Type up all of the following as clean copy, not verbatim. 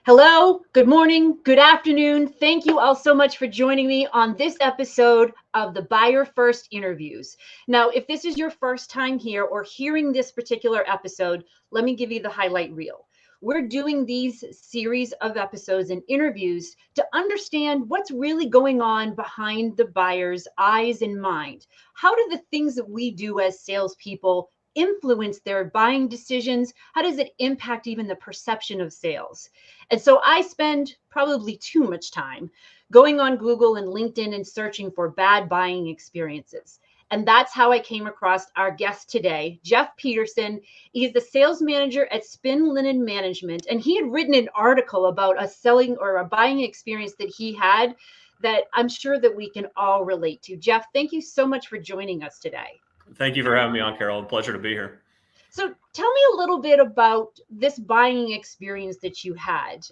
Hello, good morning, good afternoon. Thank you all so much for joining me on this episode of the Buyer First Interviews. Now, if this is your first time here or hearing this particular episode, let me give you the highlight reel. We're doing these series of episodes and interviews to understand what's really going on behind the buyer's eyes and mind. How do the things that we do as salespeople influence their buying decisions? How does it impact even the perception of sales? And so I spend probably too much time going on Google and LinkedIn and searching for bad buying experiences. And that's how I came across our guest today, Jeff Peterson. He's the sales manager at Spin Linen Management. And he had written an article about a selling or a buying experience that he had that I'm sure that we can all relate to. Jeff, thank you so much for joining us today. Thank you for having me on, Carole. Pleasure to be here. So tell me a little bit about this buying experience that you had.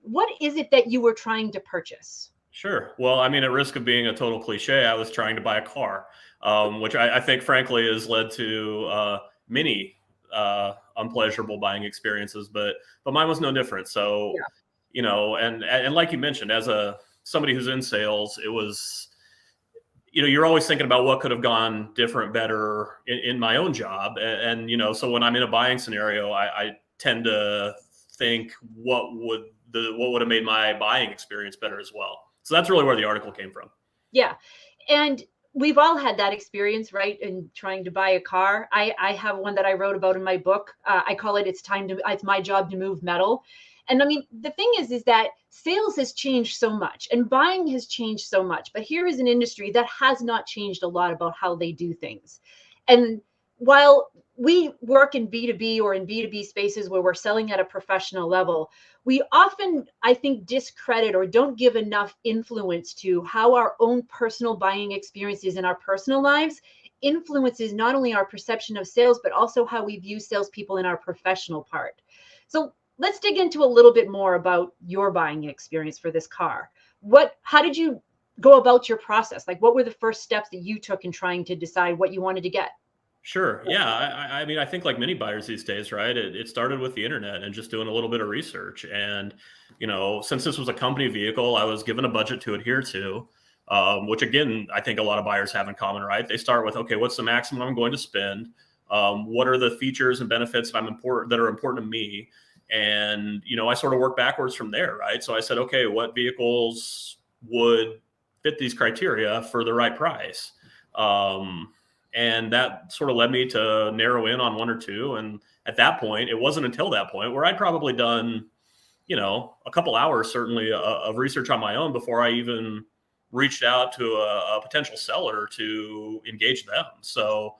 What is it that you were trying to purchase? Sure. Well, I mean, at risk of being a total cliche, I was trying to buy a car, which I think, frankly, has led to many unpleasurable buying experiences. But mine was no different. So, and like you mentioned, as somebody who's in sales, it was. You're always thinking about what could have gone different, better in my own job. And so when I'm in a buying scenario, I tend to think what would have made my buying experience better as well. So that's really where the article came from. Yeah. And we've all had that experience, right? In trying to buy a car. I have one that I wrote about in my book. I call it, it's my job to move metal. And I mean, the thing is that sales has changed so much and buying has changed so much. But here is an industry that has not changed a lot about how they do things. And while we work in B2B or in B2B spaces where we're selling at a professional level, we often, I think, discredit or don't give enough influence to how our own personal buying experiences in our personal lives influences not only our perception of sales, but also how we view salespeople in our professional part. So let's dig into a little bit more about your buying experience for this car. How did you go about your process? Like, what were the first steps that you took in trying to decide what you wanted to get? Sure. Yeah. I mean, I think like many buyers these days, right? It started with the internet and just doing a little bit of research. And, since this was a company vehicle, I was given a budget to adhere to, which again, I think a lot of buyers have in common, right? They start with, okay, what's the maximum I'm going to spend? What are the features and benefits that are important to me? And, I sort of work backwards from there, right? So I said, okay, what vehicles would fit these criteria for the right price? And that sort of led me to narrow in on one or two. And at that point, it wasn't until that point where I'd probably done, a couple hours, certainly, of research on my own before I even reached out to a potential seller to engage them. So,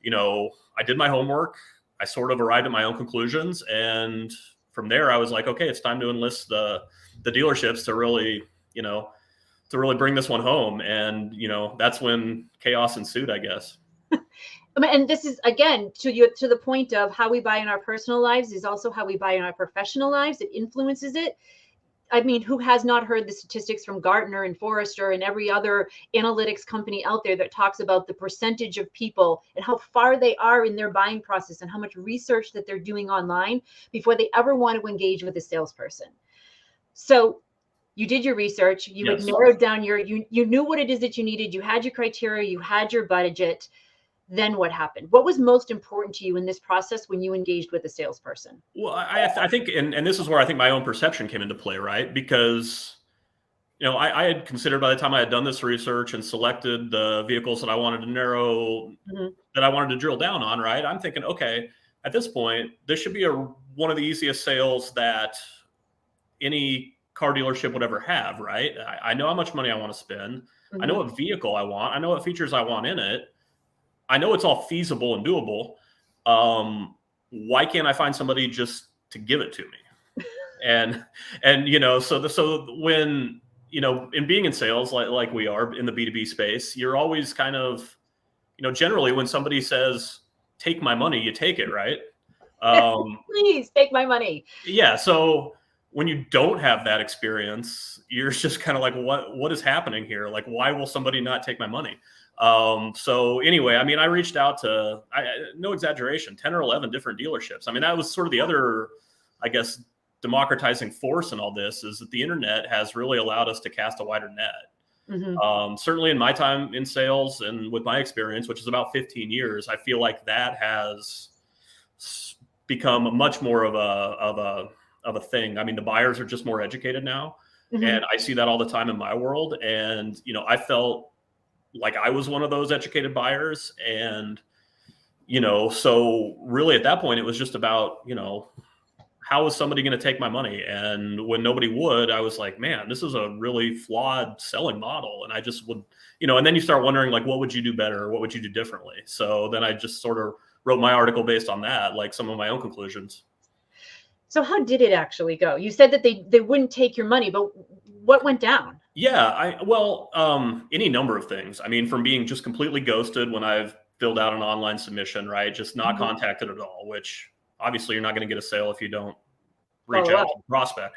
I did my homework. I sort of arrived at my own conclusions. And from there, I was like, okay, it's time to enlist the dealerships to really bring this one home. And, that's when chaos ensued, I guess. And this is, again, to the point of how we buy in our personal lives is also how we buy in our professional lives. It influences it. I mean, who has not heard the statistics from Gartner and Forrester and every other analytics company out there that talks about the percentage of people and how far they are in their buying process and how much research that they're doing online before they ever want to engage with a salesperson? So you did your research, you had narrowed down you knew what it is that you needed, you had your criteria, you had your budget. Then what happened? What was most important to you in this process when you engaged with a salesperson? Well, I think, and this is where I think my own perception came into play, right? Because, I had considered by the time I had done this research and selected the vehicles that I wanted to narrow, that I wanted to drill down on, right? I'm thinking, okay, at this point, this should be one of the easiest sales that any car dealership would ever have, right? I know how much money I want to spend. I know what vehicle I want. I know what features I want in it. I know it's all feasible and doable. Why can't I find somebody just to give it to me? and so when, in being in sales, like we are in the B2B space, you're always kind of, generally when somebody says, take my money, you take it, right? Please take my money. Yeah. So when you don't have that experience, you're just kind of like, what is happening here? Like, why will somebody not take my money? So anyway, I mean, I reached out to, no exaggeration, 10 or 11 different dealerships. I mean, that was sort of the other, I guess, democratizing force in all this is that the internet has really allowed us to cast a wider net. Certainly in my time in sales and with my experience, which is about 15 years, I feel like that has become much more of a thing. I mean, the buyers are just more educated now, and I see that all the time in my world. And, you know, I felt like I was one of those educated buyers. And, you know, so really at that point, it was just about, you know, how is somebody going to take my money? And when nobody would, I was like, man, this is a really flawed selling model. And I just would, you know, and then you start wondering, like, what would you do better? What would you do differently? So then I just sort of wrote my article based on that, like some of my own conclusions. So how did it actually go? You said that they wouldn't take your money, but what went down? Yeah, any number of things. I mean, from being just completely ghosted when I've filled out an online submission, right? Just not contacted at all, which obviously you're not going to get a sale if you don't reach out to the prospect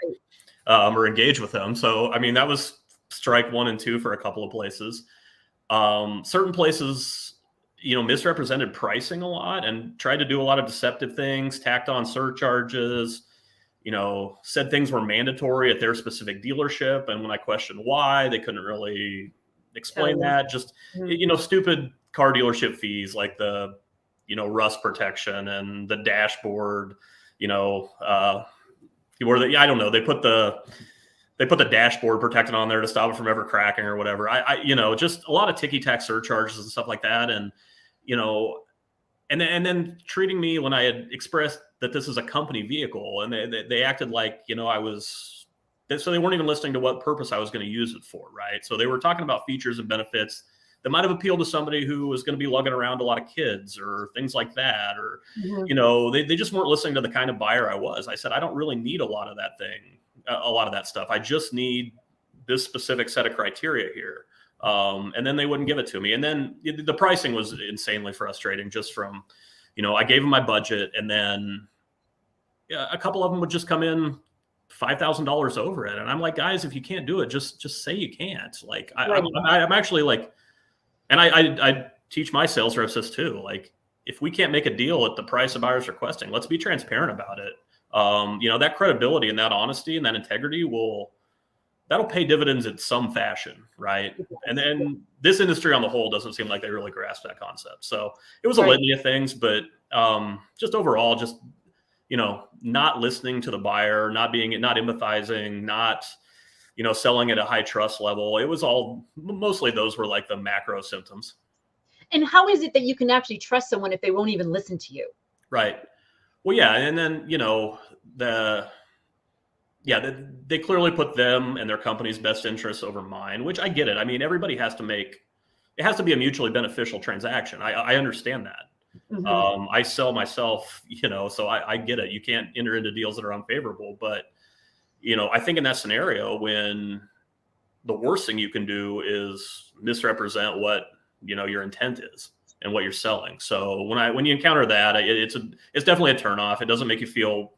or engage with them. So, I mean, that was strike 1 and 2 for a couple of places. Certain places, you know, misrepresented pricing a lot and tried to do a lot of deceptive things, tacked on surcharges, you know, said things were mandatory at their specific dealership. And when I questioned why, they couldn't really explain that. Just, you know, stupid car dealership fees like the, you know, rust protection and the dashboard, you know, I don't know. They put the dashboard protectant on there to stop it from ever cracking or whatever. You know, just a lot of ticky-tack surcharges and stuff like that. And, you know, and then treating me when I had expressed that this is a company vehicle, and they acted like, you know, so they weren't even listening to what purpose I was going to use it for. Right. So they were talking about features and benefits that might have appealed to somebody who was going to be lugging around a lot of kids or things like that. Or, you know, they just weren't listening to the kind of buyer I was. I said, I don't really need a lot of that stuff. I just need this specific set of criteria here. And then they wouldn't give it to me. And then the pricing was insanely frustrating just from, you know, I gave them my budget, and then a couple of them would just come in $5,000 over it. And I'm like, guys, if you can't do it, just say you can't. Like, I'm actually like, and I teach my sales reps this too. Like, if we can't make a deal at the price a buyer's requesting, let's be transparent about it. You know, that credibility and that honesty and that integrity that'll pay dividends in some fashion, right? And then this industry on the whole doesn't seem like they really grasp that concept. So it was a litany of things, but just overall, just, you know, not listening to the buyer, not empathizing, not, you know, selling at a high trust level. It was mostly those were like the macro symptoms. And how is it that you can actually trust someone if they won't even listen to you? Right. Well, yeah. And then, you know, they clearly put them and their company's best interests over mine, which I get it. I mean, everybody has to it has to be a mutually beneficial transaction. I understand that. I sell myself, you know, so I get it. You can't enter into deals that are unfavorable, but, you know, I think in that scenario, when the worst thing you can do is misrepresent what, you know, your intent is and what you're selling. So when you encounter that, it's definitely a turnoff. It doesn't make you feel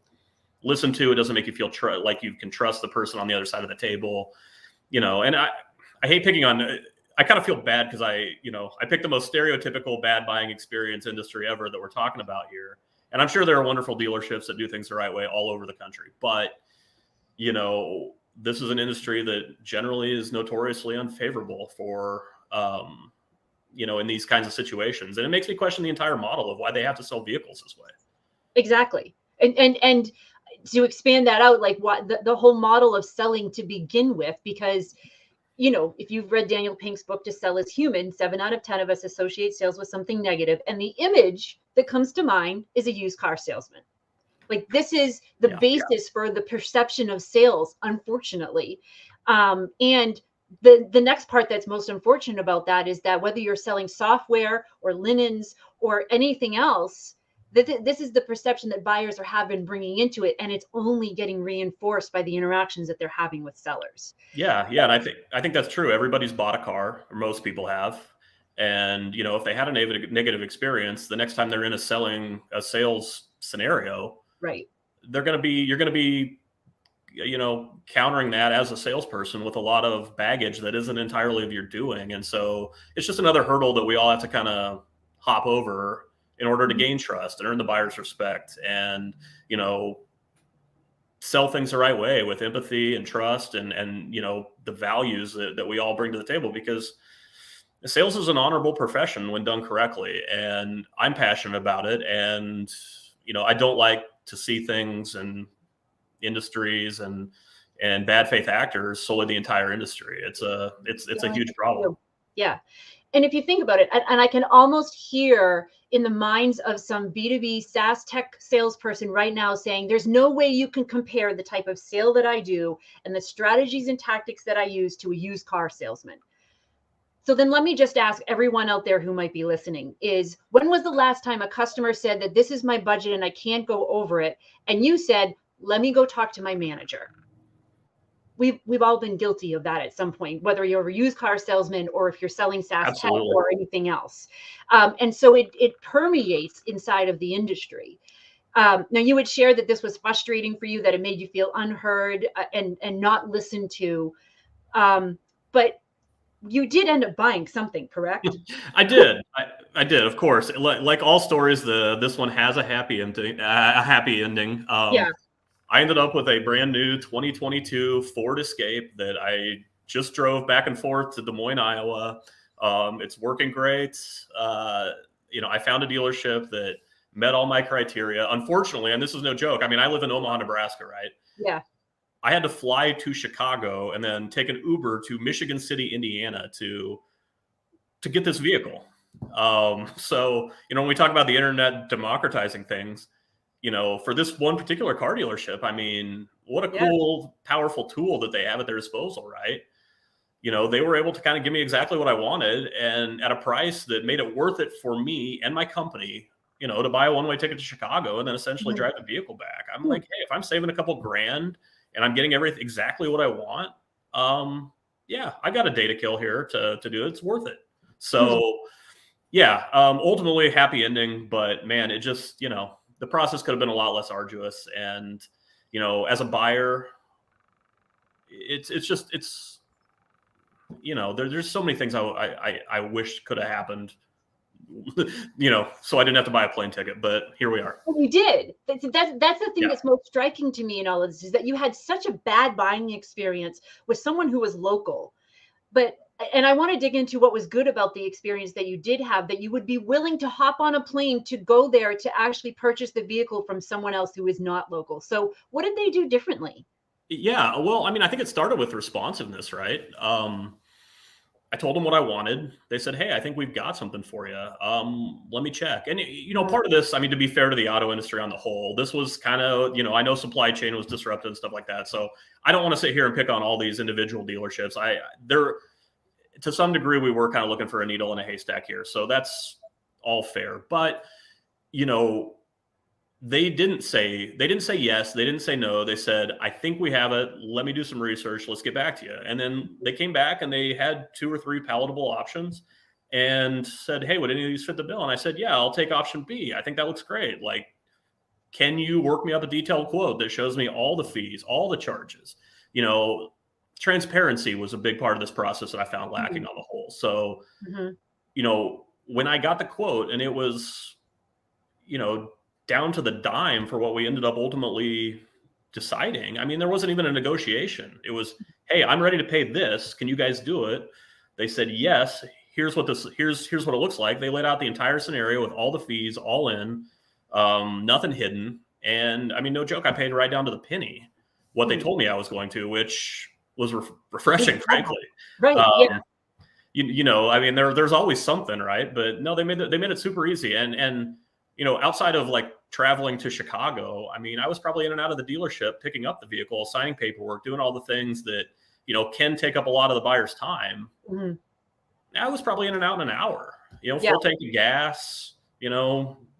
listened to. It doesn't make you feel like you can trust the person on the other side of the table, you know. And I hate picking on. I kind of feel bad because I picked the most stereotypical bad buying experience industry ever that we're talking about here. And I'm sure there are wonderful dealerships that do things the right way all over the country, but, you know, this is an industry that generally is notoriously unfavorable for, you know, in these kinds of situations. And it makes me question the entire model of why they have to sell vehicles this way. Exactly. And to expand that out, like what the whole model of selling to begin with, because, you know, if you've read Daniel Pink's book, To Sell is Human, 7 out of 10 of us associate sales with something negative. And the image that comes to mind is a used car salesman. Like, this is the basis for the perception of sales, unfortunately. And the next part that's most unfortunate about that is that whether you're selling software or linens or anything else, this is the perception that buyers have been bringing into it, and it's only getting reinforced by the interactions that they're having with sellers. Yeah, and I think that's true. Everybody's bought a car, or most people have, and, you know, if they had a negative experience, the next time they're in a sales scenario, right, you're going to be, you know, countering that as a salesperson with a lot of baggage that isn't entirely of your doing, and so it's just another hurdle that we all have to kind of hop over in order to gain trust and earn the buyer's respect. And, you know, sell things the right way with empathy and trust and the values that we all bring to the table, because sales is an honorable profession when done correctly, and I'm passionate about it. And I don't like to see things and industries and bad faith actors sully the entire industry. It's a huge problem. Yeah. And if you think about it, and I can almost hear in the minds of some B2B SaaS tech salesperson right now saying, there's no way you can compare the type of sale that I do and the strategies and tactics that I use to a used car salesman. So then let me just ask everyone out there who might be listening, is when was the last time a customer said that this is my budget and I can't go over it, and you said, let me go talk to my manager? We've all been guilty of that at some point, whether you're a used car salesman or if you're selling SaaS Absolutely. tech or anything else. And so it permeates inside of the industry. Now, you would share that this was frustrating for you, that it made you feel unheard and not listened to. But you did end up buying something, correct? I did. I did, of course. Like all stories, this one has a happy ending. Yeah. I ended up with a brand new 2022 Ford Escape that I just drove back and forth to Des Moines, Iowa. It's working great. I found a dealership that met all my criteria. Unfortunately, and this is no joke, I mean, I live in Omaha, Nebraska, right? Yeah. I had to fly to Chicago and then take an Uber to Michigan City, Indiana to get this vehicle. So, when we talk about the internet democratizing things, for this one particular car dealership, I mean, what a cool, powerful tool that they have at their disposal, right? They were able to kind of give me exactly what I wanted, and at a price that made it worth it for me and my company, to buy a one-way ticket to Chicago and then essentially drive the vehicle back. I'm like, hey, if I'm saving a couple grand and I'm getting everything exactly what I want, I got a day to kill here to do it. It's worth it. So ultimately happy ending, but man, it just, the process could have been a lot less arduous. And, as a buyer, there's so many things I wish could have happened, so I didn't have to buy a plane ticket, but here we are. Well, you did. That's the thing that's most striking to me in all of this, is that you had such a bad buying experience with someone who was local. And I want to dig into what was good about the experience that you did have, that you would be willing to hop on a plane to go there to actually purchase the vehicle from someone else who is not local. So what did they do differently? Yeah, well, I mean, I think it started with responsiveness, right? I told them what I wanted. They said, hey, I think we've got something for you. Let me check. And, part of this, I mean, to be fair to the auto industry on the whole, this was kind of, I know supply chain was disrupted and stuff like that. So I don't want to sit here and pick on all these individual dealerships. To some degree, we were kind of looking for a needle in a haystack here. So that's all fair. But, they didn't say yes. They didn't say no. They said, I think we have it. Let me do some research. Let's get back to you. And then they came back and they had 2 or 3 palatable options and said, hey, would any of these fit the bill? And I said, yeah, I'll take option B. I think that looks great. Like, can you work me up a detailed quote that shows me all the fees, all the charges? Transparency was a big part of this process that I found lacking on the whole. So, when I got the quote and it was, down to the dime for what we ended up ultimately deciding, I mean, there wasn't even a negotiation. It was, hey, I'm ready to pay this. Can you guys do it? They said, yes, here's what it looks like. They laid out the entire scenario with all the fees, all in, nothing hidden. And I mean, no joke, I paid right down to the penny what they told me I was going to, which was refreshing, frankly. Right. I mean, there's always something, right? But no, they made it super easy. And outside of like traveling to Chicago, I mean, I was probably in and out of the dealership, picking up the vehicle, signing paperwork, doing all the things that, can take up a lot of the buyer's time. Mm-hmm. I was probably in and out in an hour, full tank of gas,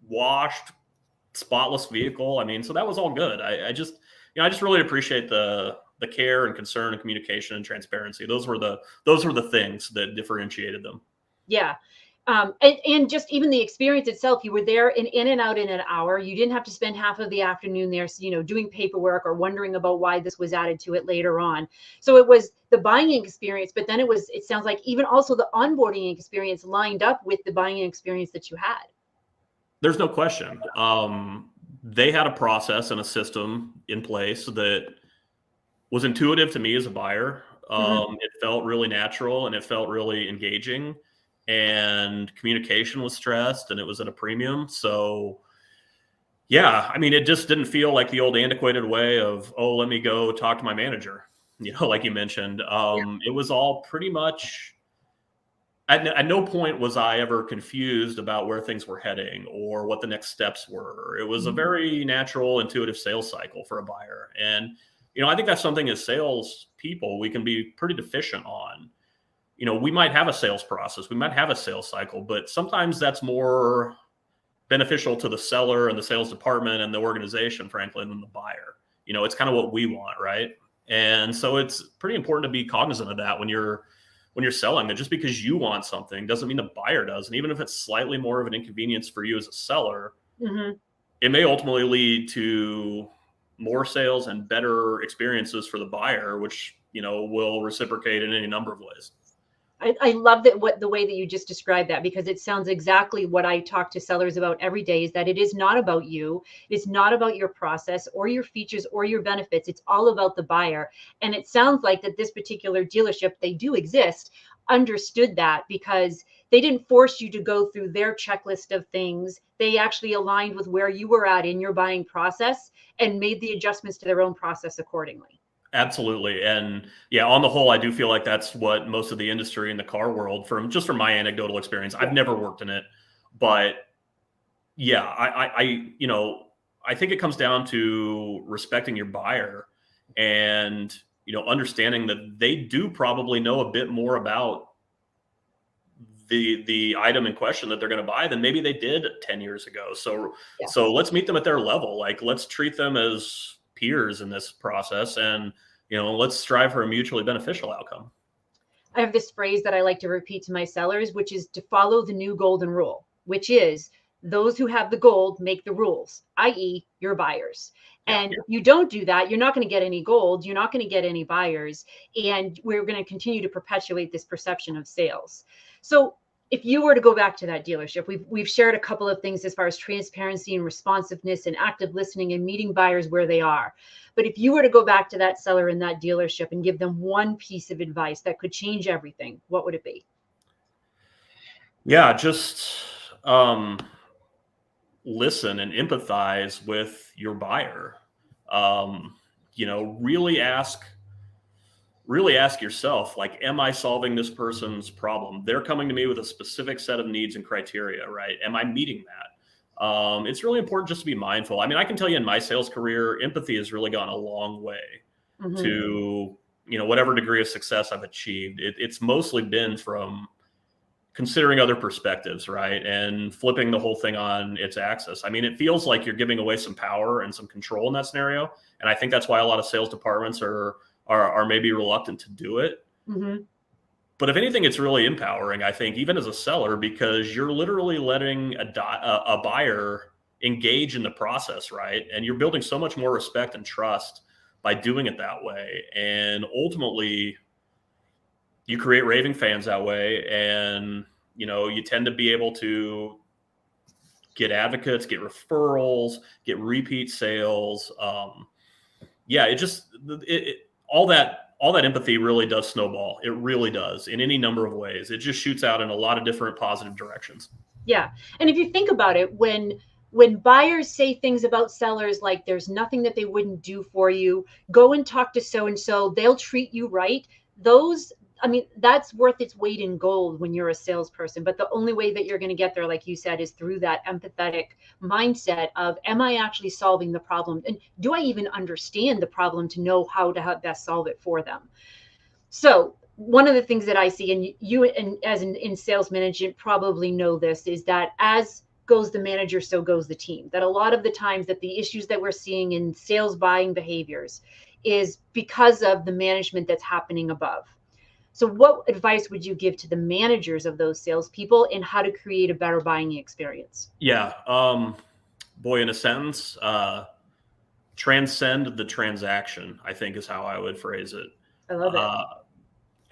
washed, spotless vehicle. I mean, so that was all good. I just really appreciate the care and concern and communication and transparency. Those were the things that differentiated them. Yeah. And just even the experience itself, you were there in and out in an hour. You didn't have to spend half of the afternoon there, doing paperwork or wondering about why this was added to it later on. So it was the buying experience, but then it sounds like even also the onboarding experience lined up with the buying experience that you had. There's no question. they had a process and a system in place that was intuitive to me as a buyer. It felt really natural and it felt really engaging, and communication was stressed and it was at a premium. So yeah, I mean, it just didn't feel like the old antiquated way of, oh, let me go talk to my manager, like you mentioned. It was all pretty much, at no point was I ever confused about where things were heading or what the next steps were. It was a very natural, intuitive sales cycle for a buyer. And, I think that's something as sales people, we can be pretty deficient on. We might have a sales process, we might have a sales cycle, but sometimes that's more beneficial to the seller and the sales department and the organization, frankly, than the buyer. It's kind of what we want, right? And so it's pretty important to be cognizant of that when you're selling. That just because you want something doesn't mean the buyer does. And even if it's slightly more of an inconvenience for you as a seller, it may ultimately lead to more sales and better experiences for the buyer, which will reciprocate in any number of ways. I love the way that you just described that, because it sounds exactly what I talk to sellers about every day, is that it is not about you. It's not about your process or your features or your benefits. It's all about the buyer. And it sounds like that this particular dealership, they do exist, understood that, because they didn't force you to go through their checklist of things. They actually aligned with where you were at in your buying process and made the adjustments to their own process accordingly. Absolutely. And yeah, on the whole, I do feel like that's what most of the industry in the car world, from my anecdotal experience, I've never worked in it, but yeah, I think it comes down to respecting your buyer and, understanding that they do probably know a bit more about the item in question that they're going to buy than maybe they did 10 years ago. So let's meet them at their level. Like, let's treat them as peers in this process, and let's strive for a mutually beneficial outcome. I have this phrase that I like to repeat to my sellers, which is to follow the new golden rule, which is those who have the gold make the rules, i.e. your buyers. And if you don't do that, you're not going to get any gold. You're not going to get any buyers. And we're going to continue to perpetuate this perception of sales. So if you were to go back to that dealership, we've shared a couple of things as far as transparency and responsiveness and active listening and meeting buyers where they are. But if you were to go back to that seller in that dealership and give them one piece of advice that could change everything, what would it be? Yeah, just listen and empathize with your buyer. Really ask yourself, like, am I solving this person's problem? They're coming to me with a specific set of needs and criteria, right? Am I meeting that? It's really important just to be mindful. I mean, I can tell you in my sales career, empathy has really gone a long way to, whatever degree of success I've achieved. It's mostly been from considering other perspectives, right? And flipping the whole thing on its axis. I mean, it feels like you're giving away some power and some control in that scenario. And I think that's why a lot of sales departments are maybe reluctant to do it. But if anything, it's really empowering, I think, even as a seller, because you're literally letting a buyer engage in the process, right? And you're building so much more respect and trust by doing it that way. And ultimately, you create raving fans that way. And, you tend to be able to get advocates, get referrals, get repeat sales. All that empathy really does snowball. It really does, in any number of ways. It just shoots out in a lot of different positive directions. Yeah. And if you think about it, when buyers say things about sellers like there's nothing that they wouldn't do for you, go and talk to so-and-so, they'll treat you right. That's worth its weight in gold when you're a salesperson. But the only way that you're going to get there, like you said, is through that empathetic mindset of, am I actually solving the problem? And do I even understand the problem to know how to best solve it for them? So one of the things that I see, and you in sales management probably know this, is that as goes the manager, so goes the team. That a lot of the times that the issues that we're seeing in sales buying behaviors is because of the management that's happening above. So what advice would you give to the managers of those salespeople in how to create a better buying experience? Yeah. Boy, in a sentence, transcend the transaction, I think, is how I would phrase it. I love it.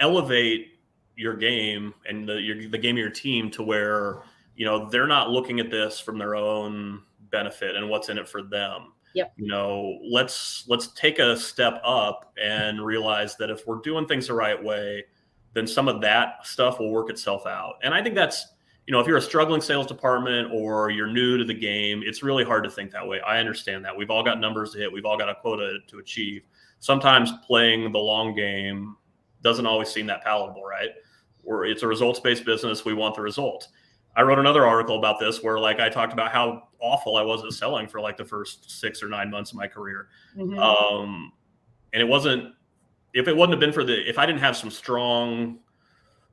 Elevate your game and the game of your team to where, they're not looking at this from their own benefit and what's in it for them. Yep. Let's take a step up and realize that if we're doing things the right way, then some of that stuff will work itself out. And I think that's, if you're a struggling sales department or you're new to the game, it's really hard to think that way. I understand that. We've all got numbers to hit. We've all got a quota to achieve. Sometimes playing the long game doesn't always seem that palatable, right? It's a results-based business. We want the result. I wrote another article about this where I talked about how awful I was at selling for the first 6 or 9 months of my career. And if it wouldn't have been if I didn't have some strong,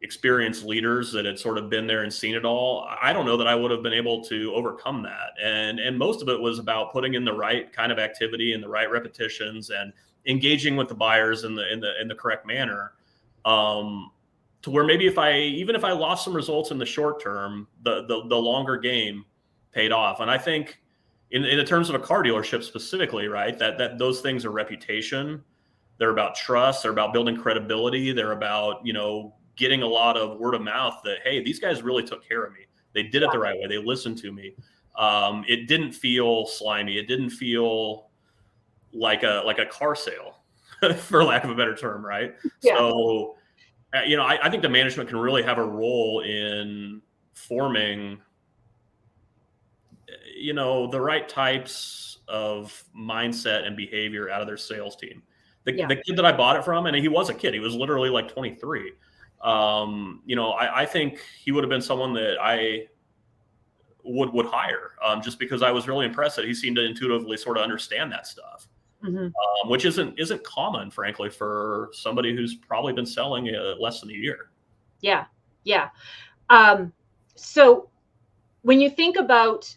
experienced leaders that had sort of been there and seen it all, I don't know that I would have been able to overcome that. And most of it was about putting in the right kind of activity and the right repetitions and engaging with the buyers in the correct manner. To where maybe even if I lost some results in the short term, the longer game paid off. And I think in the terms of a car dealership specifically, right, that those things are reputation. They're about trust. They're about building credibility. They're about, getting a lot of word of mouth that, hey, these guys really took care of me. They did it the right way. They listened to me. It didn't feel slimy. It didn't feel like a car sale, for lack of a better term, right? Yeah. So, I think the management can really have a role in forming, the right types of mindset and behavior out of their sales team. The kid that I bought it from, and he was a kid, he was literally 23. I think he would have been someone that I would hire, just because I was really impressed that he seemed to intuitively sort of understand that stuff. Which isn't common, frankly, for somebody who's probably been selling less than a year. Yeah. So when you think about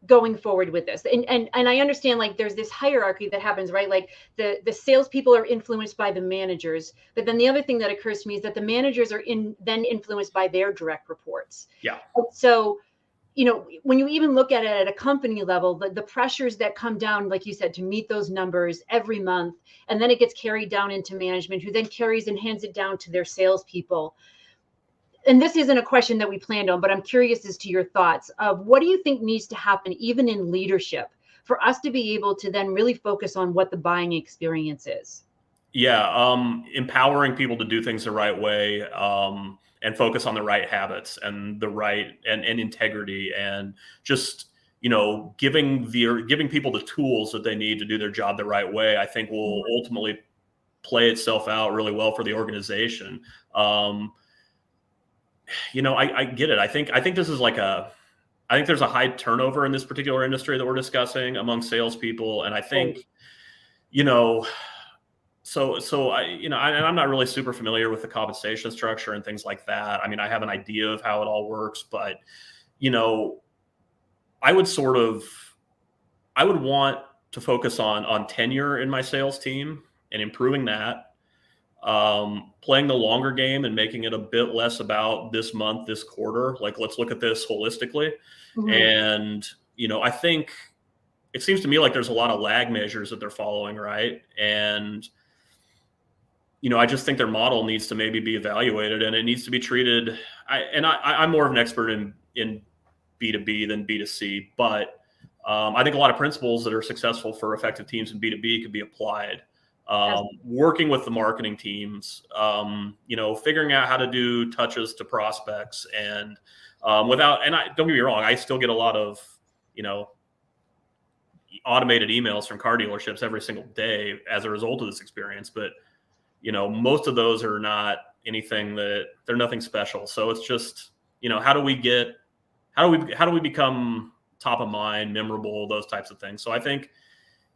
going forward with this, and I understand there's this hierarchy that happens, right? The salespeople are influenced by the managers, but then the other thing that occurs to me is that the managers are then influenced by their direct reports. Yeah. So when you even look at it at a company level, the pressures that come down, like you said, to meet those numbers every month, and then it gets carried down into management, who then carries and hands it down to their salespeople. And this isn't a question that we planned on, but I'm curious as to your thoughts of what do you think needs to happen, even in leadership, for us to be able to then really focus on what the buying experience is? Yeah, empowering people to do things the right way. And focus on the right habits and the right and integrity, and just giving people the tools that they need to do their job the right way, I think will ultimately play itself out really well for the organization. I get it. I think this is I think there's a high turnover in this particular industry that we're discussing among salespeople, and I think So and I'm not really super familiar with the compensation structure and things like that. I mean, I have an idea of how it all works, but I would want to focus on tenure in my sales team and improving that, playing the longer game and making it a bit less about this month, this quarter. Let's look at this holistically. And I think it seems to me like there's a lot of lag measures that they're following, right? And I just think their model needs to maybe be evaluated, and it needs to be treated. I'm more of an expert in B2B than B2C, but I think a lot of principles that are successful for effective teams in B2B could be applied. Working with the marketing teams, figuring out how to do touches to prospects, and don't get me wrong, I still get a lot of automated emails from car dealerships every single day as a result of this experience, but most of those are not they're nothing special. So it's just, how do we become top of mind, memorable, those types of things. So I think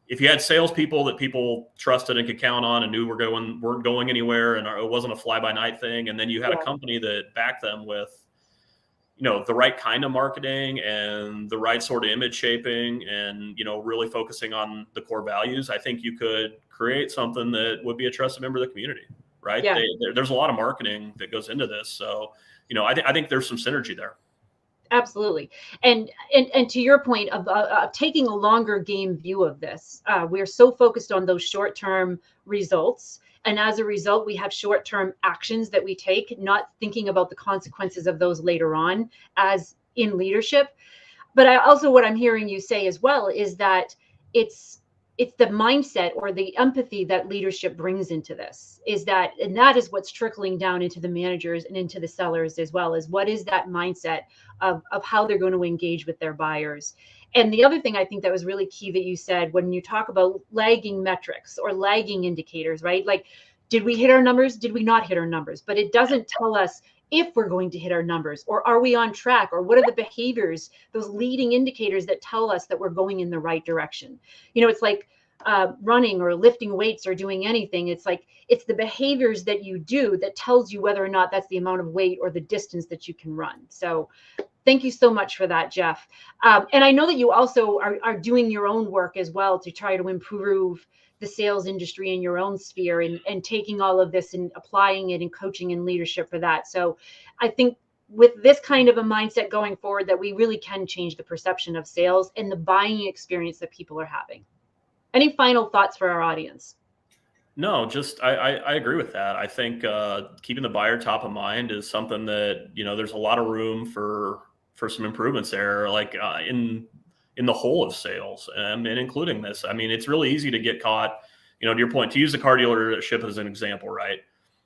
if you had salespeople that people trusted and could count on and knew weren't going anywhere, and it wasn't a fly by night thing, and then you had a company that backed them with, the right kind of marketing and the right sort of image shaping, and, really focusing on the core values, I think you could create something that would be a trusted member of the community, right? Yeah. There's a lot of marketing that goes into this. So, I think there's some synergy there. Absolutely. And to your point of taking a longer game view of this, we're so focused on those short-term results. And as a result, we have short-term actions that we take, not thinking about the consequences of those later on, as in leadership. But I also, what I'm hearing you say as well is that it's the mindset or the empathy that leadership brings into this, is that, and that is what's trickling down into the managers and into the sellers as well, as what is that mindset of how they're going to engage with their buyers. And the other thing I think that was really key that you said, when you talk about lagging metrics or lagging indicators, right? Like, did we hit our numbers? Did we not hit our numbers? But it doesn't tell us if we're going to hit our numbers, or are we on track, or what are the behaviors, those leading indicators that tell us that we're going in the right direction. It's like running or lifting weights or doing anything. It's like, it's the behaviors that you do that tells you whether or not that's the amount of weight or the distance that you can run. So thank you so much for that, Jeff. And I know that you also are doing your own work as well to try to improve the sales industry in your own sphere, and taking all of this and applying it and coaching and leadership for that. So I think with this kind of a mindset going forward, that we really can change the perception of sales and the buying experience that people are having. Any final thoughts for our audience? No, just I agree with that. I think keeping the buyer top of mind is something that, there's a lot of room for some improvements there, like in the whole of sales, and including this. I mean, it's really easy to get caught, to your point, to use the car dealership as an example, right?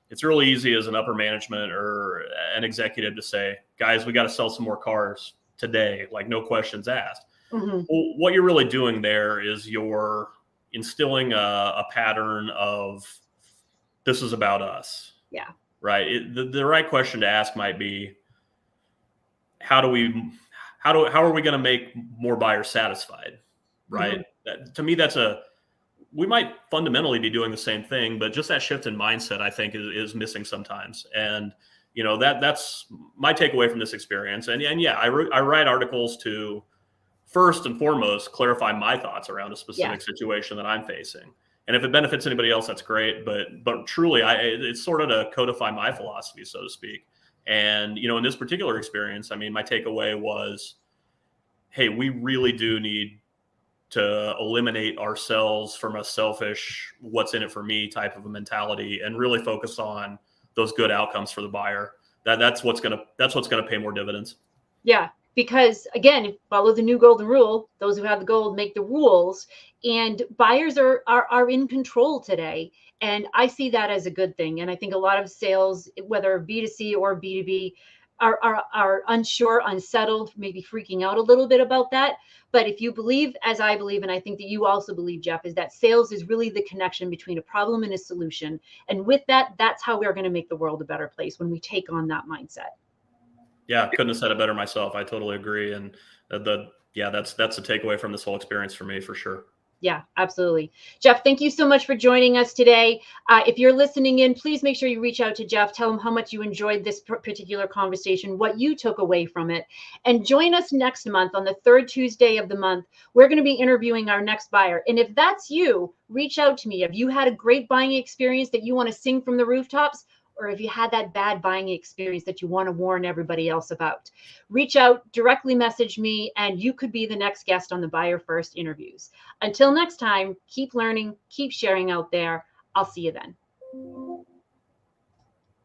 It's really easy as an upper management or an executive to say, guys, we got to sell some more cars today, like no questions asked. Mm-hmm. Well, what you're really doing there is you're instilling a pattern of, this is about us. Yeah. Right. The right question to ask might be, how are we going to make more buyers satisfied? Right. Mm-hmm. To me, we might fundamentally be doing the same thing, but just that shift in mindset, I think, is missing sometimes. And, that's my takeaway from this experience. And yeah, I write articles to, first and foremost, clarify my thoughts around a specific situation that I'm facing. And if it benefits anybody else, that's great. But truly, it's sort of to codify my philosophy, so to speak. And, in this particular experience, I mean, my takeaway was, hey, we really do need to eliminate ourselves from a selfish, what's in it for me type of a mentality, and really focus on those good outcomes for the buyer. That's what's going to pay more dividends. Yeah. Because again, follow the new golden rule. Those who have the gold make the rules, and buyers are in control today. And I see that as a good thing. And I think a lot of sales, whether B2C or B2B, are unsure, unsettled, maybe freaking out a little bit about that. But if you believe, as I believe, and I think that you also believe, Jeff, is that sales is really the connection between a problem and a solution. And with that, that's how we're going to make the world a better place, when we take on that mindset. Yeah, couldn't have said it better myself. I totally agree. And that's the takeaway from this whole experience for me, for sure. Yeah, absolutely. Jeff, thank you so much for joining us today. If you're listening in, please make sure you reach out to Jeff. Tell him how much you enjoyed this particular conversation, what you took away from it. And join us next month on the third Tuesday of the month. We're going to be interviewing our next buyer. And if that's you, reach out to me. If you had a great buying experience that you want to sing from the rooftops, or if you had that bad buying experience that you want to warn everybody else about, reach out, directly message me, and you could be the next guest on the Buyer First interviews. Until next time, keep learning, keep sharing out there. I'll see you then.